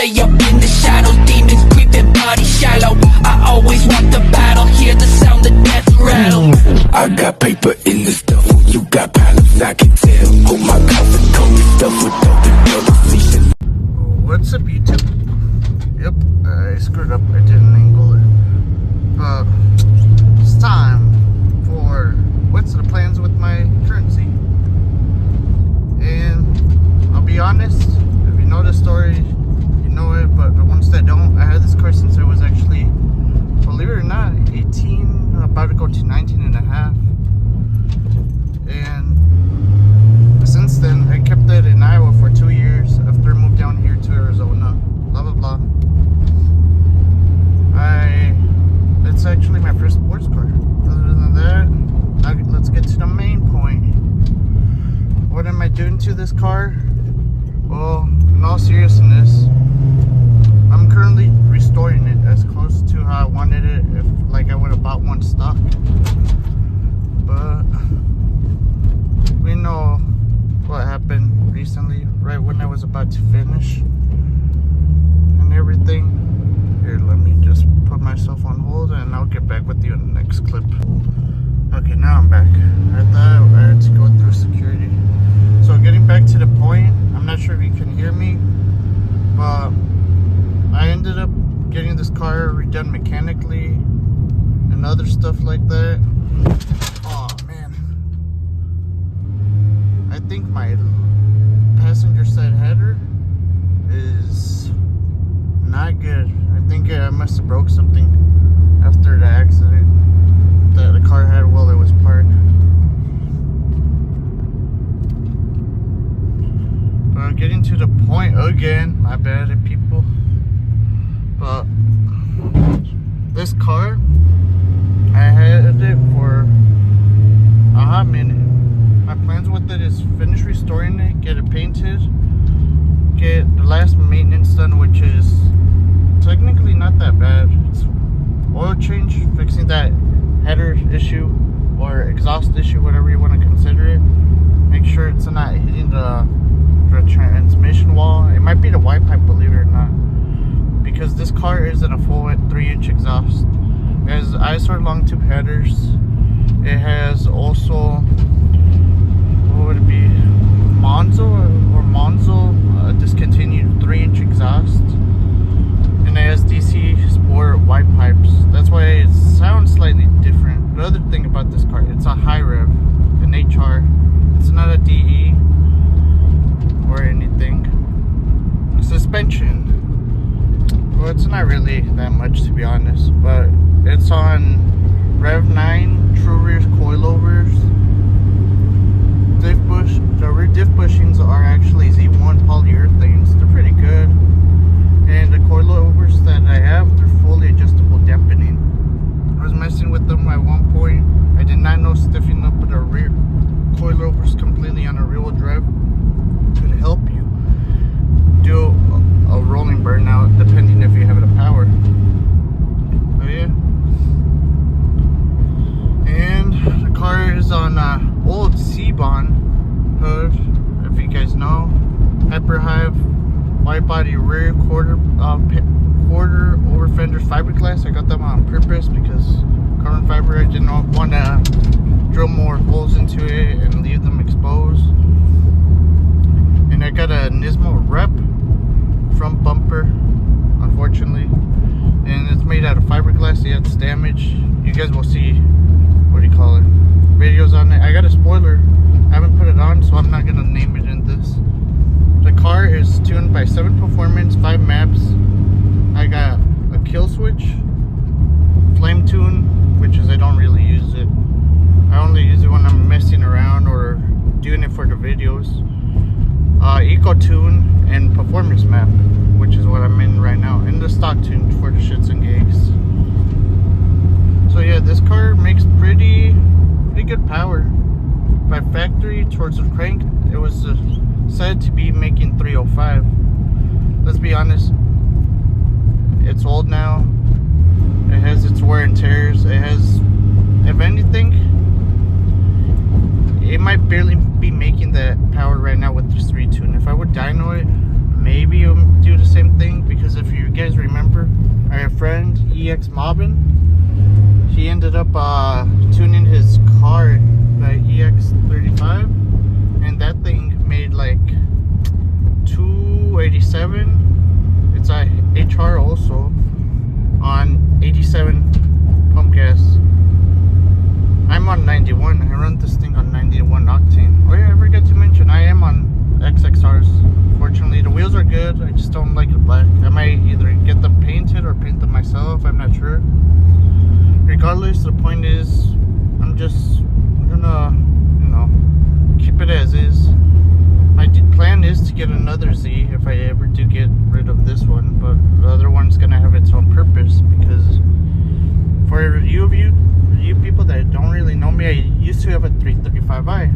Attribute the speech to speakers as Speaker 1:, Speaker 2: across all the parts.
Speaker 1: stay up in the shadows, demons creeping, body shallow. I always walk the battle, hear the sound of death rattle. I got paper in the stuff, you got problems, I can tell. Oh my coffin cold stuff with all the yellow season.
Speaker 2: What's up, YouTube? Yep, I screwed up, I didn't angle it. But it's time for what's the plans with my currency. And I'll be honest, if you know the story, you know it, but the ones that don't, I had this car since I was actually, believe it or not, 18, about to go to 19 and a half. And since then, I kept it in Iowa for 2 years after I moved down here to Arizona, blah, blah, blah. It's actually my first sports car. Other than that, now let's get to the main point. What am I doing to this car? Well, in all seriousness, I'm currently restoring it as close to how I wanted it, if like I would have bought one stock. But we know what happened recently, right when I was about to finish and everything. Here, let me just put myself on hold and I'll get back with you in the next clip. Okay, now I'm back. I thought I had to go through security. So getting back to the point, I'm not sure if you can hear me, but I ended up getting this car redone mechanically and other stuff like that. Oh man, I think my passenger side header is not good. I think I must have broke something after the accident that the car had while it was parked. But getting to the point again, my bad people. But this car, I had it for a hot minute. My plans with it is finish restoring it, get it painted, get the last maintenance done, which is technically not that bad. It's oil change, fixing that header issue or exhaust issue, whatever you want to consider it. Make sure it's not hitting the transmission wall. It might be the white pipe, believe it or not, because this car isn't a full 3-inch exhaust. It has ISR long tube headers. It has also, what would it be, Monzo discontinued 3-inch exhaust. And it has DC Sport white pipes. That's why it sounds slightly different. The other thing about this car, it's a high rev, an HR. It's not a DE or anything. Suspension, well, it's not really that much, to be honest, but it's on Rev 9 true rear coilovers. The rear diff bushings are actually Z1 polyurethanes. They're pretty good. And the coilovers that I have, they're fully adjustable dampening. I was messing with them at one point. I did not know stiffening up the rear coilovers completely on a rear-wheel drive could help you do a rolling burnout, depending if you have the power. Oh yeah. And the car is on old C-Bond hood, if you guys know. Hyperhive wide body rear quarter over fenders fiberglass. I got them on purpose because carbon fiber, I didn't want to drill more holes into it and leave them exposed. And I got a Nismo Rep front bumper, unfortunately, and it's made out of fiberglass. Yeah, it's damaged. You guys will see, what do you call it, videos on it. I got a spoiler, I haven't put it on, so I'm not gonna name it in this. The car is tuned by 7 Performance, 5 Maps. I got a kill switch, flame tune, which is I don't really use it. I only use it when I'm messing around or doing it for the videos. Eco tune and performance map, which is what I'm in right now, and the stock tune for the shits and gigs. So yeah, this car makes pretty good power. By factory towards the crank, it was said to be making 305. Let's be honest, it's old now. It has its wear and tears. It has, if anything, it might barely be making that power right now with this retune. If I would dyno it, maybe it would do the same thing, because EX mobbing. He ended up tuning his car, the EX35, and that thing made like 287. It's a HR also on 87 pump gas. I'm on 91. I run this thing on 91 octane. Oh yeah, I forgot to mention I am on XXRs. Fortunately, the wheels are good. I just don't like the black. I might either get them painted or paint them myself. I'm not sure. Regardless, the point is, I'm just gonna, keep it as is. My plan is to get another Z if I ever do get rid of this one, but the other one's gonna have its own purpose, because for you people that don't really know me, I used to have a 335i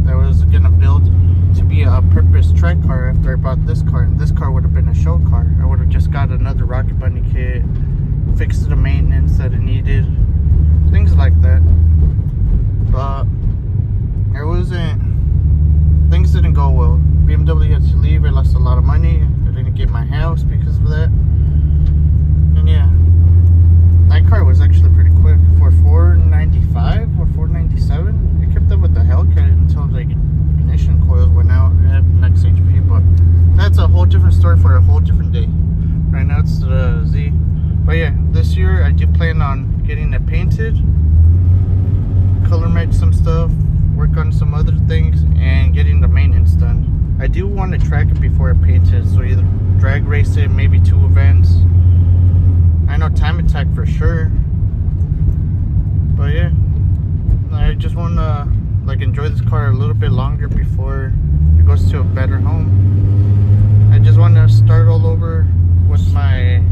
Speaker 2: that was gonna build to be a purpose track car after I bought this car, and this car would have been a show car. I would have just got another Rocket Bunny kit, fixed the maintenance that it needed, things like that. But things didn't go well. BMW had to leave. I lost a lot of money. I didn't get my house because of that. And yeah, that car was actually pretty quick for 495 or 497. It kept up with the Hellcat until the ignition coils went out at next HP. But that's a whole different story for a whole different day. Right now it's the Z. But yeah, this year I do plan on getting it painted, color match some stuff, work on some other things, and getting the maintenance done. I do want to track it before I paint it, so either drag race it, maybe 2 events. I know Time Attack for sure. But yeah, I just want to enjoy this car a little bit longer before it goes to a better home. I just want to start all over with my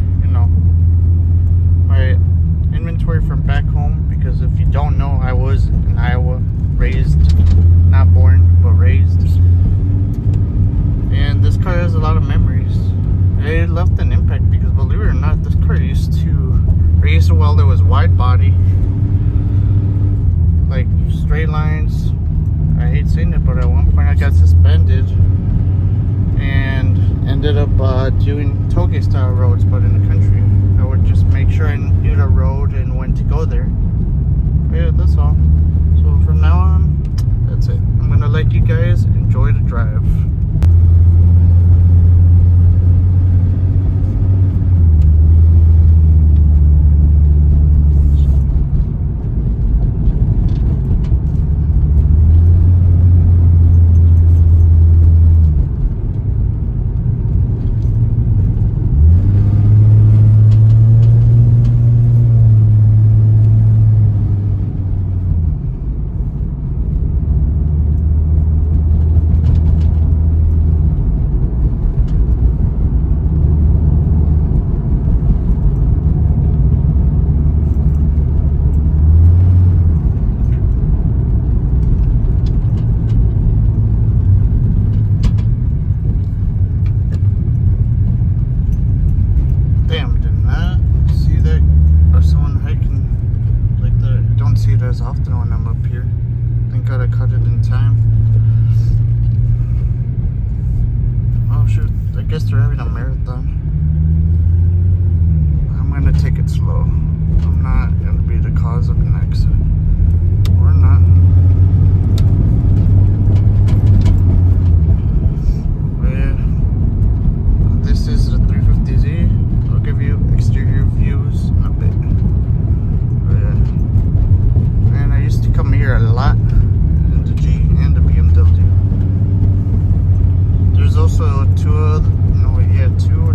Speaker 2: my inventory from back home, because if you don't know, I was in Iowa, raised, not born, but raised. And this car has a lot of memories. It left an impact because, believe it or not, this car used to race while there was wide body, like straight lines. I hate saying it, but at one point I got suspended and ended up doing toge style roads, but in the country. I would just make sure I knew the road and when to go there. But yeah, that's all. So from now on, that's it. I'm gonna let you guys enjoy the drive. As often when I'm up here. Thank God I caught it in time. Oh shoot, I guess they're having a marathon. I'm gonna take it slow. I'm not gonna be the cause of an accident. Or not. But yeah, this is the 350Z. I'll give you exterior views in a bit. But yeah. And I used to come here a lot in the G and the BMW. There's also 2 or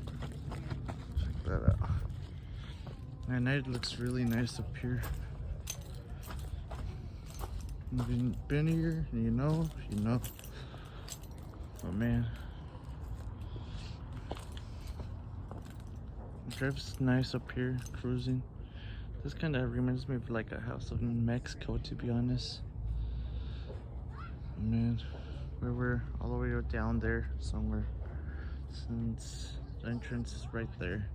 Speaker 2: Check that out. At night it looks really nice up here. If you've been here, you know. Oh man. It drives nice up here, cruising. This kind of reminds me of like a house in Mexico, to be honest. Man, we were all the way down there somewhere, since the entrance is right there.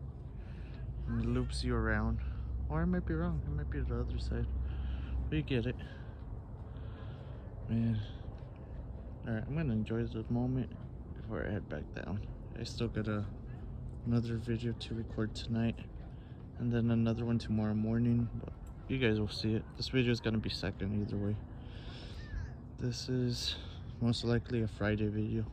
Speaker 2: And it loops you around. Or I might be wrong, it might be the other side. But you get it. Man. Alright, I'm gonna enjoy the moment before I head back down. I still got another video to record tonight, and then another one tomorrow morning, but you guys will see it. This video is gonna be second either way. This is most likely a Friday video.